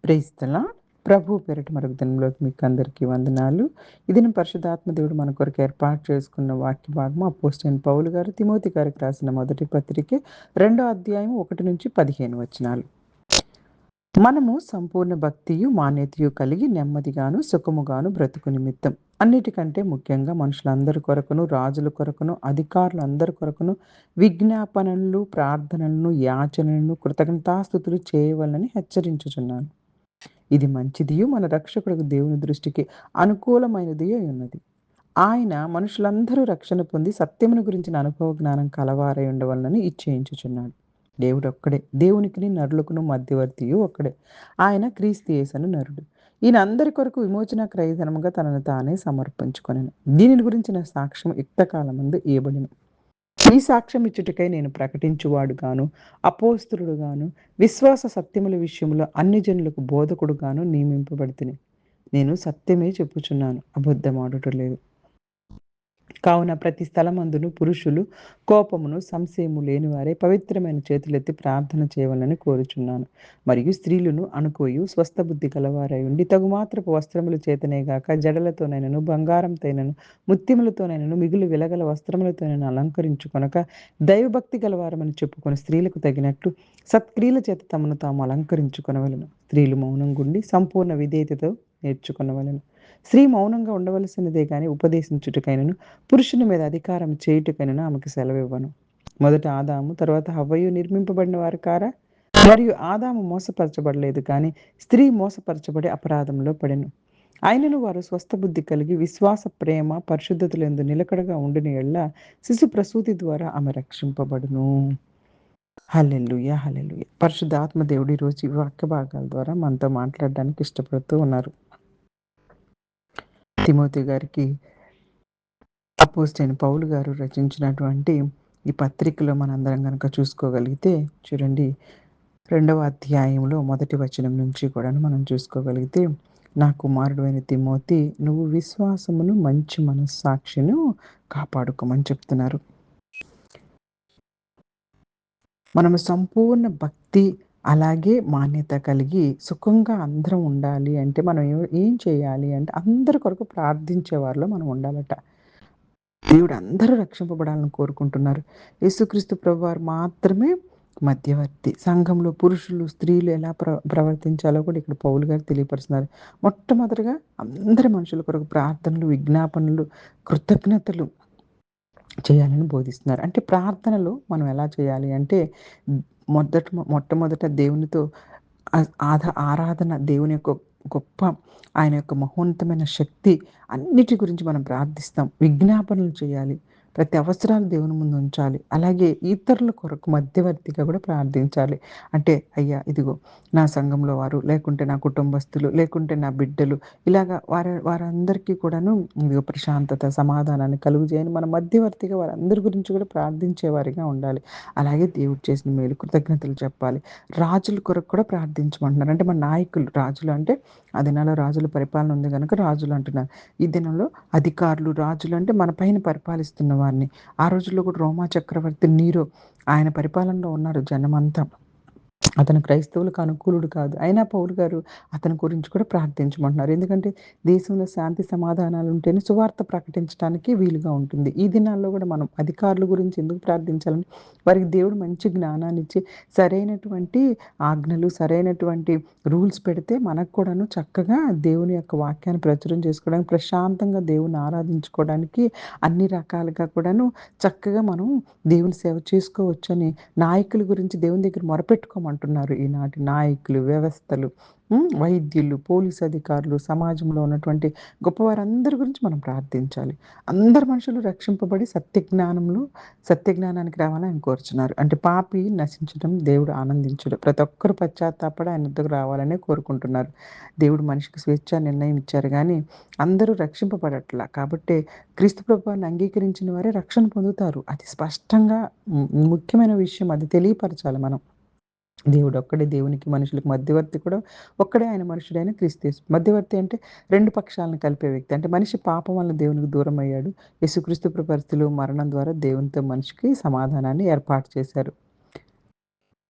Praise the lord. ప్రభు పేరిట మరొక దినంలోకి మీకు అందరికీ వందనాలు. ఈ దినం పరిశుద్ధాత్మ దేవుడు మన కొరకు ఏర్పాటు చేసుకున్న వాక్య భాగము అపోస్తలుడైన పౌలు గారు తిమోతి గారికి రాసిన మొదటి పత్రిక 2వ అధ్యాయం 1-15 వచనాలు. మనము సంపూర్ణ భక్తియు మాన్యతయు కలిగి నెమ్మదిగాను సుఖముగాను బ్రతుకు నిమిత్తం అన్నిటికంటే ముఖ్యంగా మనుషులందరి కొరకును రాజుల కొరకును అధికారులందరి కొరకును విజ్ఞాపనలు ప్రార్థనలను యాచనలను కృతజ్ఞతాస్తుతులు చేయవలనని హెచ్చరించుచున్నాను. ఇది మంచిదియు మన రక్షకుడు దేవుని దృష్టికి అనుకూలమైనది అయి ఉన్నది. ఆయన మనుషులందరూ రక్షణ పొంది సత్యమును గురించిన అనుభవ జ్ఞానం కలవారై ఉండవలనని ఇచ్చేయించుచున్నాడు. దేవుడు ఒక్కడే, దేవునికిని నరులకును మధ్యవర్తియు ఒక్కడే. ఆయన క్రీస్తు యేసను నరుడు. ఈయన అందరి కొరకు విమోచన క్రయధనముగా తనను తానే సమర్పించుకొనెను. దీనిని గురించిన సాక్ష్యం యుక్తకాలమందు ఇయ్యబడెను. ఈ సాక్ష్యం ఇచ్చుటకై నేను ప్రకటించువాడుగాను అపోస్తలుడుగాను విశ్వాస సత్యముల విషయంలో అన్ని జనులకు బోధకుడుగాను నియమింపబడితిని. నేను సత్యమే చెప్పుచున్నాను, అబద్ధమాడుట లేదు. కావున ప్రతి స్థలమందును పురుషులు కోపమును సంశయము లేనివారే పవిత్రమైన చేతులెత్తి ప్రార్థన చేయవలనని కోరుచున్నాను. మరియు స్త్రీలను అనుకోయు స్వస్థ బుద్ధి గలవారై ఉండి తగుమాత్రపు వస్త్రముల చేతనేగాక జడలతోనైనను బంగారంతోనైనను ముత్యములతోనైనను మిగులు వెలగల వస్త్రములతోనైనా అలంకరించుకొనక దైవభక్తి గలవారమని చెప్పుకొని స్త్రీలకు తగినట్లు సత్క్రియల చేత తమను తాము అలంకరించుకొనవలెను. స్త్రీలు మౌనంగుండి సంపూర్ణ విధేయతతో నేర్చుకొనవలెను. స్త్రీ మౌనంగా ఉండవలసినదే గాని ఉపదేశించుటకైనను పురుషుని మీద అధికారం చేయుటకైనను ఆమెకు సెలవివ్వను. మొదట ఆదాము తర్వాత హవ్వయు నిర్మింపబడిన వారు కారా? మరియు ఆదాము మోసపరచబడలేదు కానీ స్త్రీ మోసపరచబడి అపరాధంలో పడెను. అయినను వారు స్వస్థ బుద్ధి కలిగి విశ్వాస ప్రేమ పరిశుద్ధతలందు నిలకడగా ఉండిన యెడల శిశు ప్రసూతి ద్వారా ఆమె రక్షింపబడును. హల్లెలూయా, హల్లెలూయా. పరిశుద్ధాత్మ దేవుడు ఈరోజు ఈ వాక్య భాగాల ద్వారా మనతో మాట్లాడడానికి ఇష్టపడుతూ ఉన్నారు. తిమోతి గారికి అపోస్తలుడైన పౌలు గారు రచించినటువంటి ఈ పత్రికలో మనందరం కనుక చూసుకోగలిగితే చూడండి, 2వ అధ్యాయంలో మొదటి వచనం నుంచి కూడా మనం చూసుకోగలిగితే, నా కుమారుడు అయిన తిమోతి, నువ్వు విశ్వాసమును మంచి మనస్సాక్షిను కాపాడుకోమని చెప్తున్నారు. మనము సంపూర్ణ భక్తి అలాగే మాన్యత కలిగి సుఖంగా అందరం ఉండాలి అంటే మనం ఏం చేయాలి అంటే అందరి కొరకు ప్రార్థించే వారిలో మనం ఉండాలట. దేవుడు అందరూ రక్షింపబడాలని కోరుకుంటున్నారు. యేసుక్రీస్తు ప్రభువారు మాత్రమే మధ్యవర్తి. సంఘంలో పురుషులు స్త్రీలు ఎలా ప్రవర్తించాలో కూడా ఇక్కడ పౌలు గారు తెలియపరుస్తున్నారు. మొట్టమొదటిగా అందరి మనుషుల కొరకు ప్రార్థనలు విజ్ఞాపనలు కృతజ్ఞతలు చేయాలని బోధిస్తున్నారు. అంటే ప్రార్థనలో మనం ఎలా చేయాలి అంటే మొట్టమొదట దేవునితో ఆరాధన, దేవుని యొక్క గొప్ప ఆయన యొక్క మహోన్నతమైన శక్తి అన్నిటి గురించి మనం ప్రార్థిస్తాం. విజ్ఞాపనలు చేయాలి. ప్రతి అవసరాలు దేవుని ముందు ఉంచాలి. అలాగే ఇతరుల కొరకు మధ్యవర్తిగా కూడా ప్రార్థించాలి. అంటే అయ్యా ఇదిగో నా సంఘంలో వారు, లేకుంటే నా కుటుంబస్తులు, లేకుంటే నా బిడ్డలు, ఇలాగా వారందరికీ కూడాను ఇదిగో ప్రశాంతత సమాధానాన్ని కలుగజేయని మన మధ్యవర్తిగా వారందరి గురించి కూడా ప్రార్థించేవారిగా ఉండాలి. అలాగే దేవుడు చేసిన మేలు కృతజ్ఞతలు చెప్పాలి. రాజుల కొరకు కూడా ప్రార్థించమంటున్నారు. అంటే మన నాయకులు రాజులు అంటే ఆ దినాల్లో రాజుల పరిపాలన ఉంది కనుక రాజులు అంటున్నారు. ఈ దినంలో అధికారులు రాజులు అంటే మన పైన పరిపాలిస్తున్న వారిని. ఆ రోజుల్లో కూడా రోమా చక్రవర్తి నీరో ఆయన పరిపాలనలో ఉన్నారు జనమంతా. అతను క్రైస్తవులకు అనుకూలుడు కాదు. అయినా పౌలు గారు అతని గురించి కూడా ప్రార్థించమంటున్నారు. ఎందుకంటే దేశంలో శాంతి సమాధానాలు ఉంటేనే సువార్త ప్రకటించడానికి వీలుగా ఉంటుంది. ఈ దినాల్లో కూడా మనం అధికారుల గురించి ఎందుకు ప్రార్థించాలని, వారికి దేవుడు మంచి జ్ఞానాన్ని ఇచ్చి సరైనటువంటి ఆజ్ఞలు, సరైనటువంటి రూల్స్ పెడితే మనకు కూడాను చక్కగా దేవుని యొక్క వాక్యాన్ని ప్రచురం చేసుకోవడానికి, ప్రశాంతంగా దేవుని ఆరాధించుకోవడానికి అన్ని రకాలుగా కూడాను చక్కగా మనం దేవుని సేవ చేసుకోవచ్చని నాయకుల గురించి దేవుని దగ్గర మొరపెట్టుకోమంటున్నారు ఈనాటి నాయకులు, వ్యవస్థలు, వైద్యులు, పోలీసు అధికారులు, సమాజంలో ఉన్నటువంటి గొప్పవారందరి గురించి మనం ప్రార్థించాలి. అందరు మనుషులు రక్షింపబడి సత్యజ్ఞానానికి రావాలని ఆయన కోరుచున్నారు. అంటే పాపి నశించడం దేవుడు ఆనందించడు. ప్రతి ఒక్కరు పశ్చాత్తాపడి ఆయన వద్దకు రావాలనే కోరుకుంటున్నారు. దేవుడు మనిషికి స్వేచ్ఛా నిర్ణయం ఇచ్చారు కానీ అందరూ రక్షింపబడట్లా. కాబట్టి క్రీస్తు ప్రభువాన్ని అంగీకరించిన వారే రక్షణ పొందుతారు. అది స్పష్టంగా ముఖ్యమైన విషయం, అది తెలియపరచాలి మనం. దేవుడు ఒక్కడే, దేవునికి మనుషులకు మధ్యవర్తి కూడా ఒక్కడే, ఆయన మనుషుడైన క్రీస్తు యేసు. మధ్యవర్తి అంటే 2 పక్షాలను కలిపే వ్యక్తి. అంటే మనిషి పాపం వల్ల దేవునికి దూరం అయ్యాడు. యేసుక్రీస్తు ప్రభు పరిస్థితిలో మరణం ద్వారా దేవునితో మనిషికి సమాధానాన్ని ఏర్పాటు చేశారు.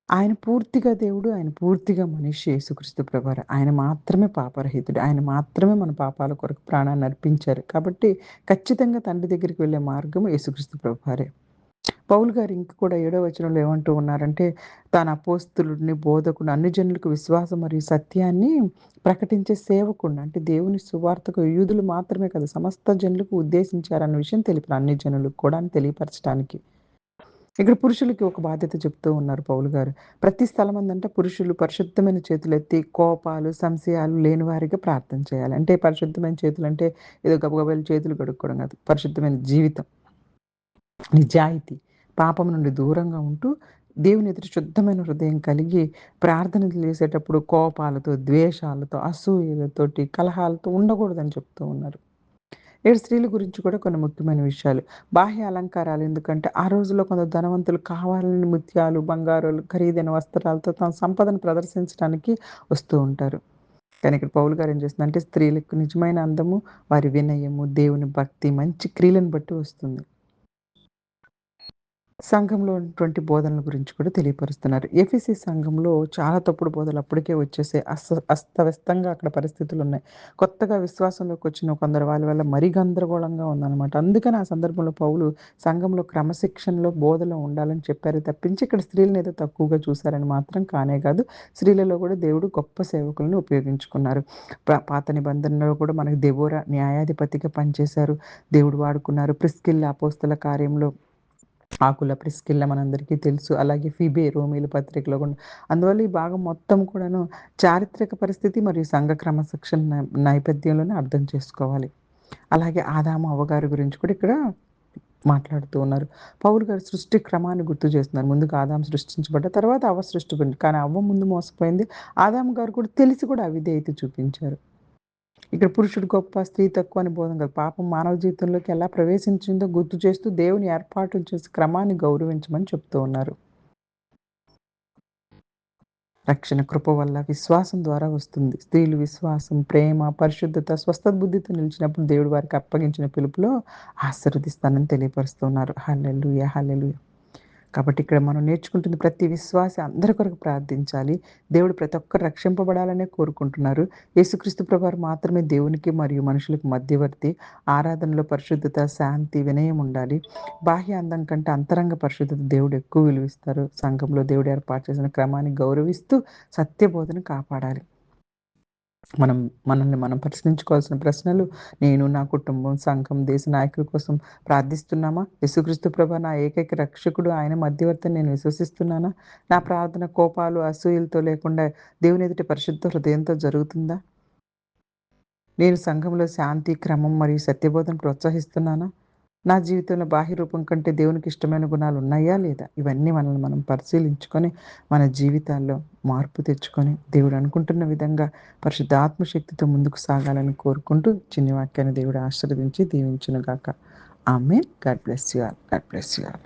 ఆయన పూర్తిగా దేవుడు, ఆయన పూర్తిగా మనిషి యేసుక్రీస్తు ప్రభువారు. ఆయన మాత్రమే పాపరహితుడు. ఆయన మాత్రమే మన పాపాల కొరకు ప్రాణాన్ని అర్పించారు. కాబట్టి ఖచ్చితంగా తండ్రి దగ్గరికి వెళ్ళే మార్గం యేసుక్రీస్తు ప్రభువారే. పౌలు గారు ఇంక కూడా 7వ వచనంలో ఏమంటూ ఉన్నారంటే, తాను అపోస్తలుడిని, బోధకుడిని, అన్ని జనులకు విశ్వాసం మరియు సత్యాన్ని ప్రకటించే సేవకుడిని. అంటే దేవుని సువార్తకు యూదులు మాత్రమే కాదు, సమస్త జనులకు ఉద్దేశించారన్న విషయం తెలిపారు. అన్ని జనులకు కూడా అని తెలియపరచటానికి. ఇక్కడ పురుషులకి ఒక బాధ్యత చెప్తూ ఉన్నారు పౌలు గారు. ప్రతి స్థలమందంట పురుషులు పరిశుద్ధమైన చేతులెత్తి కోపాలు, సంశయాలు లేని వారిగా ప్రార్థన చేయాలి. అంటే పరిశుద్ధమైన చేతులంటే ఏదో గబగబా వెళ్లి చేతులు కడుక్కోవడం కాదు. పరిశుద్ధమైన జీవితం. నిజాయితీ, పాపం నుండి దూరంగా ఉంటూ, దేవుని ఎదుట శుద్ధమైన హృదయం కలిగి ప్రార్థనలు చేసేటప్పుడు కోపాలతో, ద్వేషాలతో, అసూయలతోటి, కలహాలతో ఉండకూడదని చెప్తూ ఉన్నారు. ఇక్కడ స్త్రీల గురించి కూడా కొన్ని ముఖ్యమైన విషయాలు. బాహ్య అలంకారాలు ఎందుకంటే, ఆ రోజుల్లో కొందరు ధనవంతులు కావాలని ముత్యాలు, బంగారాలు, ఖరీదైన వస్త్రాలతో తమ సంపదను ప్రదర్శించడానికి వస్తూ ఉంటారు. కానీ ఇక్కడ పౌలు గారు ఏం చేస్తున్నారంటే, స్త్రీలకు నిజమైన అందము వారి వినయము, దేవుని భక్తి, మంచి క్రియలను బట్టి వస్తుంది. సంఘంలో ఉన్నటువంటి బోధనల గురించి కూడా తెలియపరుస్తున్నారు. ఎఫెసీ సంఘంలో చాలా తప్పుడు బోధనలు అప్పటికే వచ్చేసాయి. అస్తవ్యస్తంగా అక్కడ పరిస్థితులున్నాయి. కొత్తగా విశ్వాసంలోకొచ్చిన కొందరు వాళ్ళ వల్ల మరీ గందరగోళంగా ఉందనమాట. అందుకని ఆ సందర్భంలో పౌలు సంఘంలో క్రమశిక్షణలో, బోధలో ఉండాలని చెప్పారే తప్పించి, ఇక్కడ స్త్రీలనేదో తక్కువగా చూసారని మాత్రం కానే కాదు. స్త్రీలలో కూడా దేవుడు గొప్ప సేవకులను ఉపయోగించుకున్నారు. పాత నిబంధనలో కూడా మనకు దెబోరా న్యాయాధిపతిగా పనిచేశారు. దేవుడు వాడుకున్నారు. ప్రిస్కిల్ల అపోస్తల కార్యంలో ఆకుల ప్రిస్కిల్ల మనందరికీ తెలుసు. అలాగే ఫీబే రోమీలు పత్రికలో కూడా. అందువల్ల ఈ భాగం మొత్తం కూడాను చారిత్రక పరిస్థితి మరియు సంఘ క్రమశిక్షణ నేపథ్యంలోనే అర్థం చేసుకోవాలి. అలాగే ఆదాము, అవ్వ గారి గురించి కూడా ఇక్కడ మాట్లాడుతూ ఉన్నారు. పౌలు గారు సృష్టి క్రమాన్ని గుర్తు చేస్తున్నారు. ముందుగా ఆదాము సృష్టించబడ్డ తర్వాత అవ్వ సృష్టించబడింది. కానీ అవ్వ ముందు మోసపోయింది. ఆదాము గారు కూడా తెలిసి కూడా అవిధేయత చూపించారు. ఇక్కడ పురుషుడు గొప్ప, స్త్రీ తక్కువ అని బోధన కాదు. పాపం మానవ జీవితంలోకి ఎలా ప్రవేశించిందో గుర్తు చేస్తూ దేవుని ఏర్పాట్లు చేసే క్రమాన్ని గౌరవించమని చెప్తూ ఉన్నారు. రక్షణ కృప వల్ల విశ్వాసం ద్వారా వస్తుంది. స్త్రీలు విశ్వాసం, ప్రేమ, పరిశుద్ధత, స్వస్థ బుద్ధితో నిలిచినప్పుడు దేవుడు వారికి అప్పగించిన పిలుపులో ఆశీర్వదిస్తానని తెలియపరుస్తున్నారు. హల్లెలూయా! హల్లెలూయా! కాబట్టి ఇక్కడ మనం నేర్చుకుంటుంది ప్రతి విశ్వాసి అందరి కొరకు ప్రార్థించాలి. దేవుడు ప్రతి ఒక్కరు రక్షింపబడాలనే కోరుకుంటున్నారు. యేసుక్రీస్తు ప్రభువారు మాత్రమే దేవునికి మరియు మనుషులకు మధ్యవర్తి. ఆరాధనలో పరిశుద్ధత, శాంతి, వినయం ఉండాలి. బాహ్య అందం కంటే అంతరంగ పరిశుద్ధత దేవుడు ఎక్కువ విలువిస్తారు. సంఘంలో దేవుడు ఏర్పాటు చేసిన క్రమాన్ని గౌరవిస్తూ సత్యబోధన కాపాడాలి. మనల్ని మనం ప్రశ్నించుకోవాల్సిన ప్రశ్నలు, నేను, నా కుటుంబం, సంఘం, దేశ నాయకుల కోసం ప్రార్థిస్తున్నామా? యేసుక్రీస్తు ప్రభువు నా ఏకైక రక్షకుడు, ఆయన మధ్యవర్తి అని నేను విశ్వసిస్తున్నానా? నా ప్రార్థన కోపాలు, అసూయలతో లేకుండా దేవుని ఎదుట పరిశుద్ధ హృదయంతో జరుగుతుందా? నేను సంఘంలో శాంతి, క్రమం మరియు సత్యబోధను ప్రోత్సహిస్తున్నానా? నా జీవితంలో బాహ్య రూపం కంటే దేవునికి ఇష్టమైన గుణాలు ఉన్నాయా లేదా? ఇవన్నీ మనల్ని మనం పరిశీలించుకొని, మన జీవితాల్లో మార్పు తెచ్చుకొని, దేవుడు అనుకుంటున్న విధంగా పరిశుద్ధాత్మ శక్తితో ముందుకు సాగాలని కోరుకుంటూ, చిన్ని వాక్యాన్ని దేవుడు ఆశీర్వదించి దీవించును గాక. ఆమేన్. God bless you all. God bless you all.